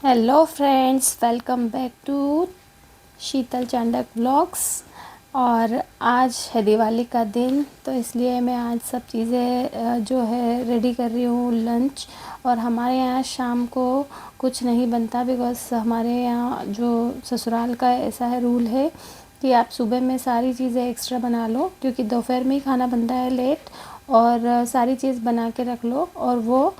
Hello friends, welcome back to Sheetal Chandak blogs. और आज है दिवाली का दिन, तो इसलिए मैं आज सब चीज़ें जो है रेडी कर रही हूँ लंच। और हमारे यहाँ शाम को कुछ नहीं बनता, बिकॉज़ हमारे यहाँ जो ससुराल का ऐसा है रूल है कि आप सुबह में सारी चीज़ें एक्स्ट्रा बना लो, क्योंकि दोपहर में ही खाना बनता है लेट। और सारी चीज़ बना के रख लो और वो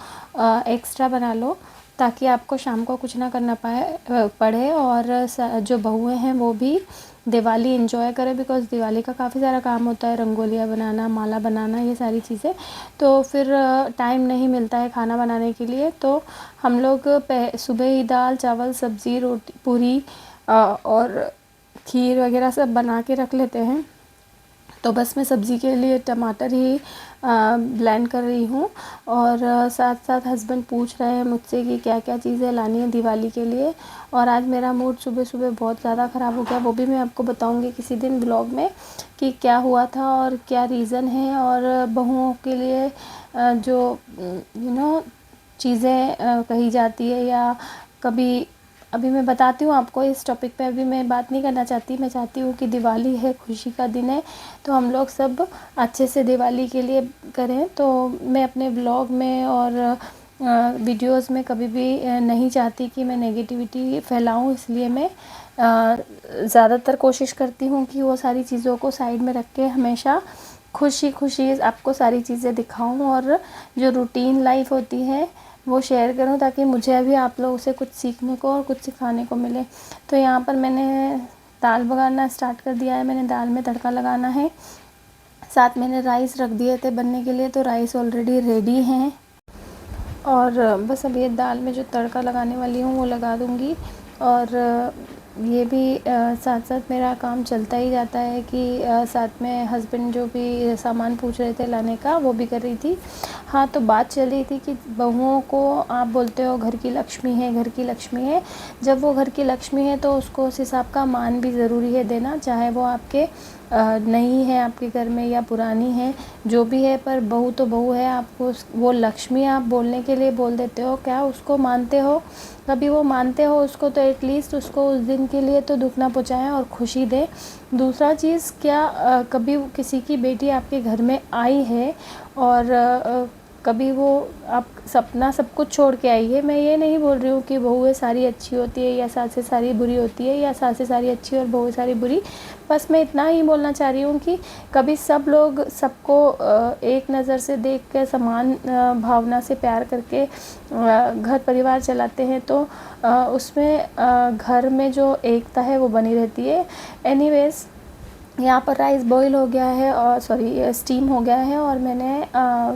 एक्स्ट्रा बना लो, ताकि आपको शाम को कुछ ना करना पड़े। और जो बहुएं हैं वो भी दिवाली एंजॉय करें, बिकॉज़ दिवाली का काफ़ी सारा काम होता है, रंगोलियाँ बनाना, माला बनाना, ये सारी चीज़ें। तो फिर टाइम नहीं मिलता है खाना बनाने के लिए। तो हम लोग सुबह ही दाल चावल सब्ज़ी रोटी पूरी और खीर वगैरह सब बना के रख लेते हैं। तो बस मैं सब्ज़ी के लिए टमाटर ही ब्लेंड कर रही हूँ। और साथ साथ हस्बैंड पूछ रहे हैं मुझसे कि क्या क्या चीज़ें लानी है दिवाली के लिए। और आज मेरा मूड सुबह सुबह बहुत ज़्यादा ख़राब हो गया, वो भी मैं आपको बताऊँगी किसी दिन ब्लॉग में कि क्या हुआ था और क्या रीज़न है। और बहुओं के लिए जो चीज़ें कही जाती है, या कभी अभी मैं बताती हूँ आपको इस टॉपिक पे। अभी मैं बात नहीं करना चाहती, मैं चाहती हूँ कि दिवाली है, खुशी का दिन है, तो हम लोग सब अच्छे से दिवाली के लिए करें। तो मैं अपने ब्लॉग में और वीडियोस में कभी भी नहीं चाहती कि मैं नेगेटिविटी फैलाऊं, इसलिए मैं ज़्यादातर कोशिश करती हूँ कि वो सारी चीज़ों को साइड में रख के हमेशा खुशी खुशी आपको सारी चीज़ें दिखाऊं, और जो रूटीन लाइफ होती है वो शेयर करूं, ताकि मुझे अभी आप लोगों से कुछ सीखने को और कुछ सिखाने को मिले। तो यहाँ पर मैंने दाल बघारना स्टार्ट कर दिया है, मैंने दाल में तड़का लगाना है। साथ मैंने राइस रख दिए थे बनने के लिए, तो राइस ऑलरेडी रेडी हैं। और बस अब ये दाल में जो तड़का लगाने वाली हूँ वो लगा दूँगी। और ये भी साथ साथ मेरा काम चलता ही जाता है कि साथ में हस्बैंड जो भी सामान पूछ रहे थे लाने का वो भी कर रही थी। हाँ, तो बात चल रही थी कि बहुओं को आप बोलते हो घर की लक्ष्मी है, घर की लक्ष्मी है। जब वो घर की लक्ष्मी है तो उसको उस हिसाब का मान भी ज़रूरी है देना, चाहे वो आपके नहीं है आपके घर में या पुरानी है, जो भी है, पर बहू तो बहू है। आपको वो लक्ष्मी आप बोलने के लिए बोल देते हो, क्या उसको मानते हो? कभी वो मानते हो उसको, तो एटलीस्ट उसको उस दिन के लिए तो दुख ना पहुँचाएं और खुशी दें। दूसरा चीज़, क्या कभी किसी की बेटी आपके घर में आई है और कभी वो आप सपना सब कुछ छोड़ के आई है? मैं ये नहीं बोल रही हूँ कि बहुएं सारी अच्छी होती है या सासें सारी बुरी होती है, या सासें सारी अच्छी और बहुएं सारी बुरी। बस मैं इतना ही बोलना चाह रही हूँ कि कभी सब लोग सबको एक नज़र से देख कर समान भावना से प्यार करके घर परिवार चलाते हैं, तो उसमें घर में जो एकता है वो बनी रहती है। एनीवेज़, यहाँ पर राइस बॉईल हो गया है, और सॉरी स्टीम हो गया है, और मैंने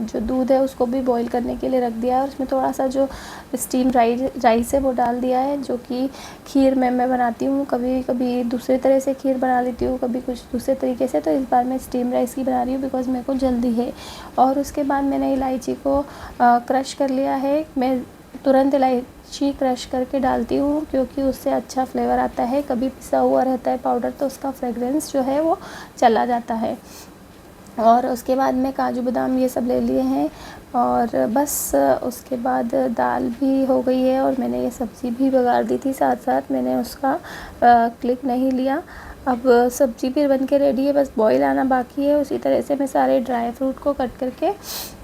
जो दूध है उसको भी बॉईल करने के लिए रख दिया है। और उसमें थोड़ा सा जो स्टीम राइस है वो डाल दिया है, जो कि खीर में मैं बनाती हूँ। कभी कभी दूसरे तरह से खीर बना लेती हूँ, कभी कुछ दूसरे तरीके से। तो इस बार मैं स्टीम राइस की बना रही हूँ बिकॉज़ मेरे को जल्दी है। और उसके बाद मैंने इलायची को क्रश कर लिया है। मैं तुरंत इलायची क्रश करके डालती हूँ, क्योंकि उससे अच्छा फ्लेवर आता है। कभी पिसा हुआ रहता है पाउडर, तो उसका फ्रेगरेंस जो है वो चला जाता है। और उसके बाद में काजू बादाम ये सब ले लिए हैं। और बस उसके बाद दाल भी हो गई है, और मैंने ये सब्ज़ी भी बघार दी थी साथ साथ, मैंने उसका क्लिक नहीं लिया। अब सब्ज़ी भी बन के रेडी है, बस बॉईल आना बाकी है। उसी तरह से मैं सारे ड्राई फ्रूट को कट करके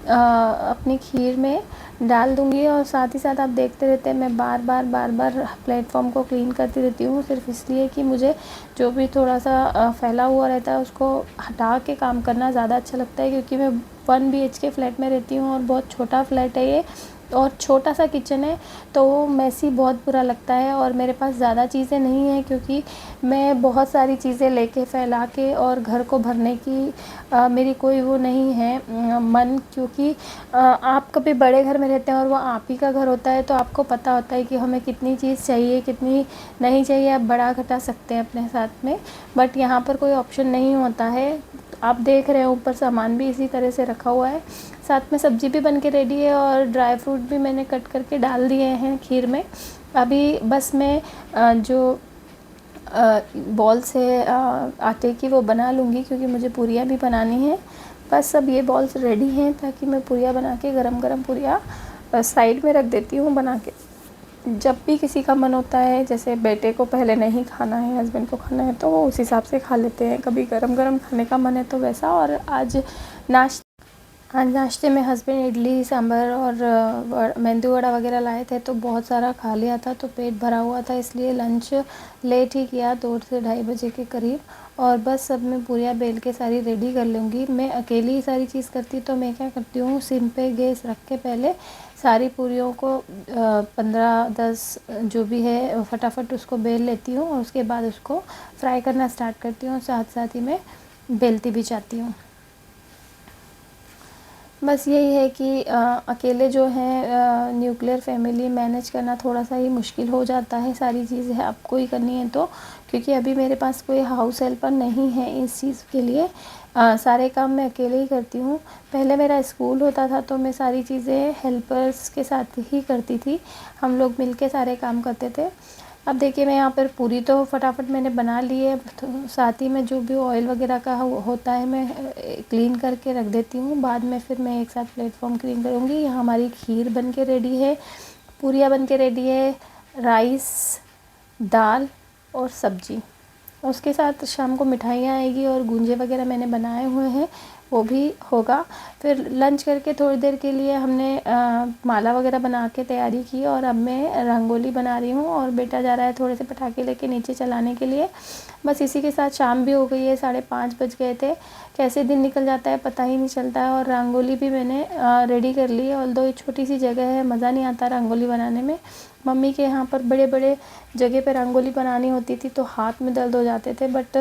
अपनी खीर में डाल दूँगी। और साथ ही साथ आप देखते रहते हैं, मैं बार बार प्लेटफॉर्म को क्लीन करती रहती हूँ, सिर्फ इसलिए कि मुझे जो भी थोड़ा सा फैला हुआ रहता है उसको हटा के काम करना ज़्यादा अच्छा लगता है। क्योंकि मैं 1 BHK फ्लैट में रहती हूँ, और बहुत छोटा फ्लैट है ये, और छोटा सा किचन है, तो वो मैसी बहुत बुरा लगता है। और मेरे पास ज़्यादा चीज़ें नहीं हैं, क्योंकि मैं बहुत सारी चीज़ें लेके फैला के और घर को भरने की मेरी कोई वो नहीं है मन। क्योंकि आप कभी बड़े घर में रहते हैं और वो आप ही का घर होता है, तो आपको पता होता है कि हमें कितनी चीज़ चाहिए, कितनी नहीं चाहिए। आप बढ़ा घटा सकते हैं अपने साथ में, बट यहाँ पर कोई ऑप्शन नहीं होता है। आप देख रहे हैं ऊपर सामान भी इसी तरह से रखा हुआ है। साथ में सब्ज़ी भी बन के रेडी है, और ड्राई फ्रूट भी मैंने कट करके डाल दिए हैं खीर में। अभी बस मैं जो बॉल्स है आटे की वो बना लूँगी, क्योंकि मुझे पूरियाँ भी बनानी हैं। बस अब ये बॉल्स रेडी हैं, ताकि मैं पूरियाँ बना के गरम गरम पूरियाँ साइड में रख देती हूँ बना के। जब भी किसी का मन होता है, जैसे बेटे को पहले नहीं खाना है, हस्बैंड को खाना है, तो वो उस हिसाब से खा लेते हैं। कभी गरम गरम खाने का मन है तो वैसा। और नाश आज नाश्ते में हस्बैंड इडली सांभर और मेंदू वड़ा वगैरह लाए थे, तो बहुत सारा खा लिया था, तो पेट भरा हुआ था, इसलिए लंच लेट ही किया, 2 से ढाई बजे के करीब। और बस सब मैं पूरियाँ बेल के सारी रेडी कर लूँगी। मैं अकेली ही सारी चीज़ करती, तो मैं क्या करती हूँ, सिम पे गैस रख के पहले सारी पूरियों को 15-10 जो भी है फटाफट उसको बेल लेती हूँ, और उसके बाद उसको फ्राई करना स्टार्ट करती हूँ, साथ साथ ही मैं बेलती भी जाती हूँ। बस यही है कि अकेले जो है न्यूक्लियर फैमिली मैनेज करना थोड़ा सा ही मुश्किल हो जाता है। सारी चीज़ें आपको ही करनी है, तो क्योंकि अभी मेरे पास कोई हाउस हेल्पर नहीं है इस चीज़ के लिए, सारे काम मैं अकेले ही करती हूँ। पहले मेरा स्कूल होता था तो मैं सारी चीज़ें हेल्पर्स के साथ ही करती थी, हम लोग मिलके सारे काम करते थे। अब देखिए, मैं यहाँ पर पूरी तो फटाफट मैंने बना ली है, तो साथ ही में जो भी ऑयल वगैरह का होता है मैं क्लीन करके रख देती हूँ। बाद में फिर मैं एक साथ प्लेटफॉर्म क्लीन करूँगी। यहाँ हमारी खीर बन के रेडी है, पूरियाँ बन के रेडी है, राइस, दाल और सब्जी। उसके साथ शाम को मिठाइयाँ आएगी और गूंजे वगैरह मैंने बनाए हुए हैं, वो भी होगा। फिर लंच करके थोड़ी देर के लिए हमने माला वगैरह बना के तैयारी की, और अब मैं रंगोली बना रही हूँ, और बेटा जा रहा है थोड़े से पटाखे लेके नीचे चलाने के लिए। बस इसी के साथ शाम भी हो गई है, 5:30 बज गए थे। कैसे दिन निकल जाता है पता ही नहीं चलता है। और रंगोली भी मैंने रेडी कर ली है, ऑल्दो ये छोटी सी जगह है, मज़ा नहीं आता रंगोली बनाने में। मम्मी के यहाँ पर बड़े बड़े जगह पे रंगोली बनानी होती थी तो हाथ में दर्द हो जाते थे, बट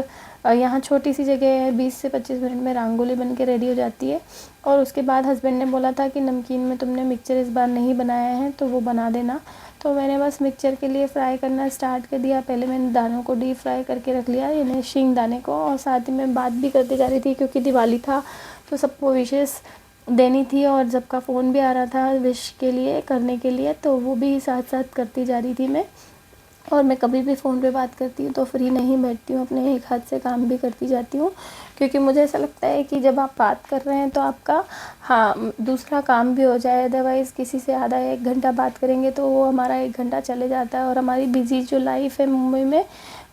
यहाँ छोटी सी जगह है, 20 से 25 मिनट में रंगोली बन के रेडी हो जाती है। और उसके बाद हस्बैंड ने बोला था कि नमकीन में तुमने मिक्सचर इस बार नहीं बनाया है तो वो बना देना, तो मैंने बस मिक्सचर के लिए फ्राई करना स्टार्ट कर दिया। पहले मैंने दानों को डीप फ्राई करके रख लिया, यानी शींग दाने को, और साथ ही मैं बात भी करती जा रही थी क्योंकि दिवाली था तो सबको विशेस देनी थी, और सबका फ़ोन भी आ रहा था विश के लिए करने के लिए, तो वो भी साथ साथ करती जा रही थी मैं। और मैं कभी भी फ़ोन पे बात करती हूँ तो फ्री नहीं बैठती हूँ, अपने एक हाथ से काम भी करती जाती हूँ, क्योंकि मुझे ऐसा लगता है कि जब आप बात कर रहे हैं तो आपका दूसरा काम भी हो जाए। अदरवाइज़ किसी से आधा 1 घंटा बात करेंगे तो वो हमारा 1 घंटा चले जाता है। और हमारी बिज़ी जो लाइफ है मुंबई में,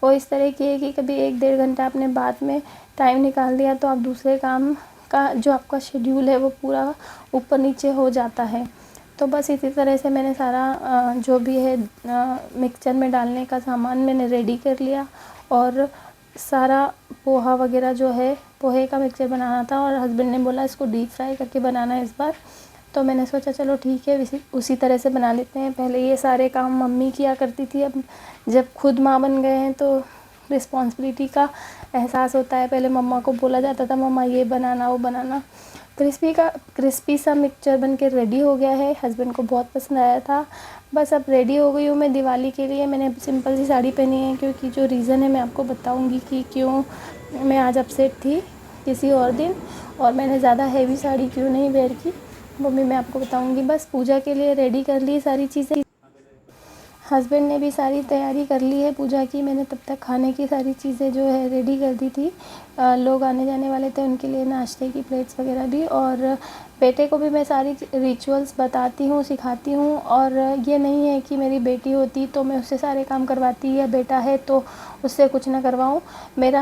वो इस तरह की है कि कभी 1-1.5 घंटा आपने बात में टाइम निकाल दिया तो आप दूसरे काम का जो आपका शेड्यूल है वो पूरा ऊपर नीचे हो जाता है। तो बस इसी तरह से मैंने सारा जो भी है मिक्सचर में डालने का सामान मैंने रेडी कर लिया, और सारा पोहा वगैरह जो है, पोहे का मिक्सचर बनाना था, और हस्बैंड ने बोला इसको डीप फ्राई करके बनाना है इस बार, तो मैंने सोचा चलो ठीक है उसी तरह से बना लेते हैं। पहले ये सारे काम मम्मी किया करती थी, अब जब खुद माँ बन गए हैं तो रिस्पॉन्सिबिलिटी का एहसास होता है। पहले मम्मा को बोला जाता था मम्मा ये बनाना वो बनाना। क्रिस्पी सा मिक्सचर बन के रेडी हो गया है, हस्बैंड को बहुत पसंद आया था। बस अब रेडी हो गई हूँ मैं दिवाली के लिए। मैंने सिंपल सी साड़ी पहनी है, क्योंकि जो रीज़न है मैं आपको बताऊँगी कि क्यों मैं आज अपसेट थी किसी और दिन, और मैंने ज़्यादा हैवी साड़ी क्यों नहीं वेयर की, वो भी मैं आपको बताऊँगी। बस पूजा के लिए रेडी कर ली सारी चीज़ें, हस्बैंड ने भी सारी तैयारी कर ली है पूजा की। मैंने तब तक खाने की सारी चीज़ें जो है रेडी कर दी थी। लोग आने जाने वाले थे, उनके लिए नाश्ते की प्लेट्स वगैरह भी, और बेटे को भी मैं सारी रिचुअल्स बताती हूँ, सिखाती हूँ। और ये नहीं है कि मेरी बेटी होती तो मैं उससे सारे काम करवाती, या बेटा है तो उससे कुछ ना करवाऊँ। मेरा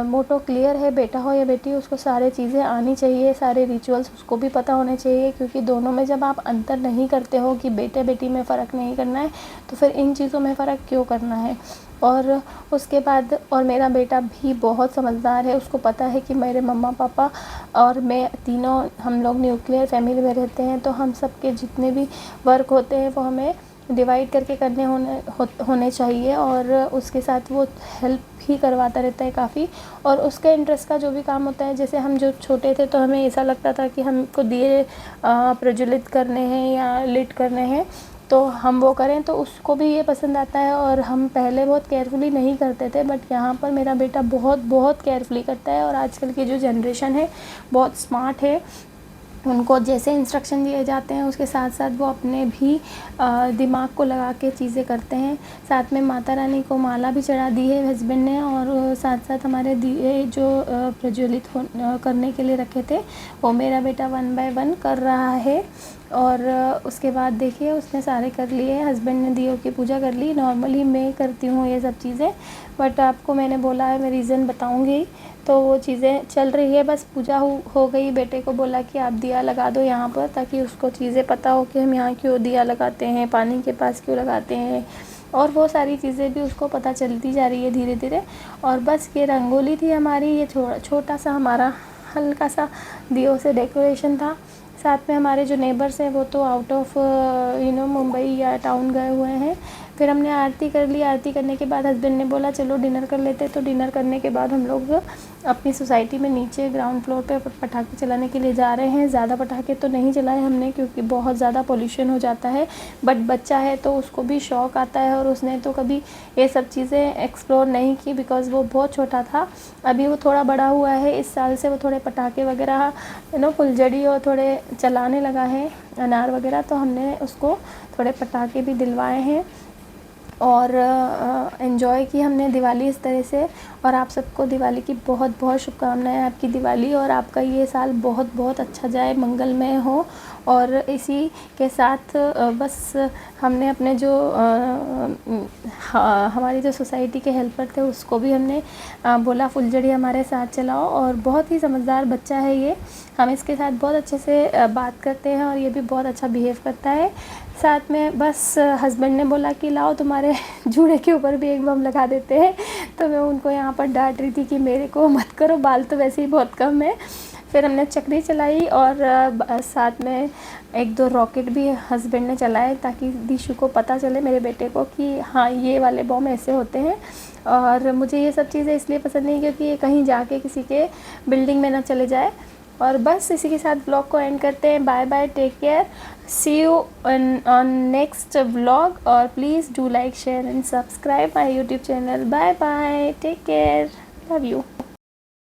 मोटो क्लियर है, बेटा हो या बेटी, उसको सारी चीज़ें आनी चाहिए, सारे रिचुअल्स उसको भी पता होने चाहिए, क्योंकि दोनों में जब आप अंतर नहीं करते हो कि बेटे बेटी में फ़र्क नहीं करना है, तो फिर इन चीज़ों में फ़र्क क्यों करना है। और उसके बाद, और मेरा बेटा भी बहुत समझदार है, उसको पता है कि मेरे मम्मा पापा और मैं तीनों हम लोग न्यूक्लियर फैमिली में रहते हैं, तो हम सब के जितने भी वर्क होते हैं वो हमें डिवाइड करके करने होने चाहिए। और उसके साथ वो हेल्प भी करवाता रहता है काफ़ी, और उसके इंटरेस्ट का जो भी काम होता है, जैसे हम जो छोटे थे तो हमें ऐसा लगता था कि हमको दिए प्रज्वलित करने हैं या लिट करने हैं तो हम वो करें, तो उसको भी ये पसंद आता है। और हम पहले बहुत केयरफुली नहीं करते थे, बट यहाँ पर मेरा बेटा बहुत बहुत केयरफुली करता है। और आजकल की जो जनरेशन है बहुत स्मार्ट है, उनको जैसे इंस्ट्रक्शन दिए जाते हैं उसके साथ साथ वो अपने भी दिमाग को लगा के चीज़ें करते हैं। साथ में माता रानी को माला भी चढ़ा दी है हस्बैंड ने, और साथ साथ हमारे दिए जो प्रज्वलित करने के लिए रखे थे वो मेरा बेटा 1 बाय 1 कर रहा है। और उसके बाद देखिए उसने सारे कर लिए, हस्बैंड ने दियों की पूजा कर ली। नॉर्मली मैं करती हूँ ये सब चीज़ें, बट आपको मैंने बोला है मैं रीज़न बताऊँगी, तो वो चीज़ें चल रही है। बस पूजा हो गई, बेटे को बोला कि आप दिया लगा दो यहाँ पर, ताकि उसको चीज़ें पता हो कि हम यहाँ क्यों दिया लगाते हैं, पानी के पास क्यों लगाते हैं, और वो सारी चीज़ें भी उसको पता चलती जा रही है धीरे धीरे। और बस ये रंगोली थी हमारी, ये छोटा सा हमारा हल्का सा दियों से डेकोरेशन था। साथ में हमारे जो नेबर्स हैं वो तो आउट ऑफ मुंबई या टाउन गए हुए हैं। फिर हमने आरती कर ली। आरती करने के बाद हस्बैंड ने बोला चलो डिनर कर लेते, तो डिनर करने के बाद हम लोग अपनी सोसाइटी में नीचे ग्राउंड फ्लोर पे पटाखे चलाने के लिए जा रहे हैं। ज़्यादा पटाखे तो नहीं चलाए हमने क्योंकि बहुत ज़्यादा पोल्यूशन हो जाता है, बट बच्चा है तो उसको भी शौक़ आता है, और उसने तो कभी ये सब चीज़ें एक्सप्लोर नहीं की बिकॉज़ वो बहुत छोटा था। अभी वो थोड़ा बड़ा हुआ है, इस साल से वो थोड़े पटाखे वगैरह फुलझड़ी और थोड़े चलाने लगा है, अनार वगैरह, तो हमने उसको थोड़े पटाखे भी दिलवाए हैं और एंजॉय की हमने दिवाली इस तरह से। और आप सबको दिवाली की बहुत बहुत शुभकामनाएं। आपकी दिवाली और आपका ये साल बहुत बहुत अच्छा जाए, मंगलमय हो। और इसी के साथ बस हमने अपने जो हमारी जो सोसाइटी के हेल्पर थे उसको भी हमने बोला फुलझड़ी हमारे साथ चलाओ, और बहुत ही समझदार बच्चा है ये, हम इसके साथ बहुत अच्छे से बात करते हैं और ये भी बहुत अच्छा बिहेव करता है। साथ में बस हस्बैंड ने बोला कि लाओ तुम्हारे जूड़े के ऊपर भी एक बम लगा देते हैं, तो मैं उनको यहाँ पर डांट रही थी कि मेरे को मत करो, बाल तो वैसे ही बहुत कम है। फिर हमने चक्री चलाई और साथ में 1-2 रॉकेट भी हस्बैंड ने चलाए ताकि दिशु को पता चले, मेरे बेटे को, कि हाँ ये वाले बम ऐसे होते हैं। और मुझे ये सब चीज़ें इसलिए पसंद नहीं क्योंकि ये कहीं जाके किसी के बिल्डिंग में ना चले जाए। और बस इसी के साथ ब्लॉग को एंड करते हैं। Bye bye, take care, see you on next vlog, और please do like, share and subscribe my YouTube channel. Bye bye, take care, love you.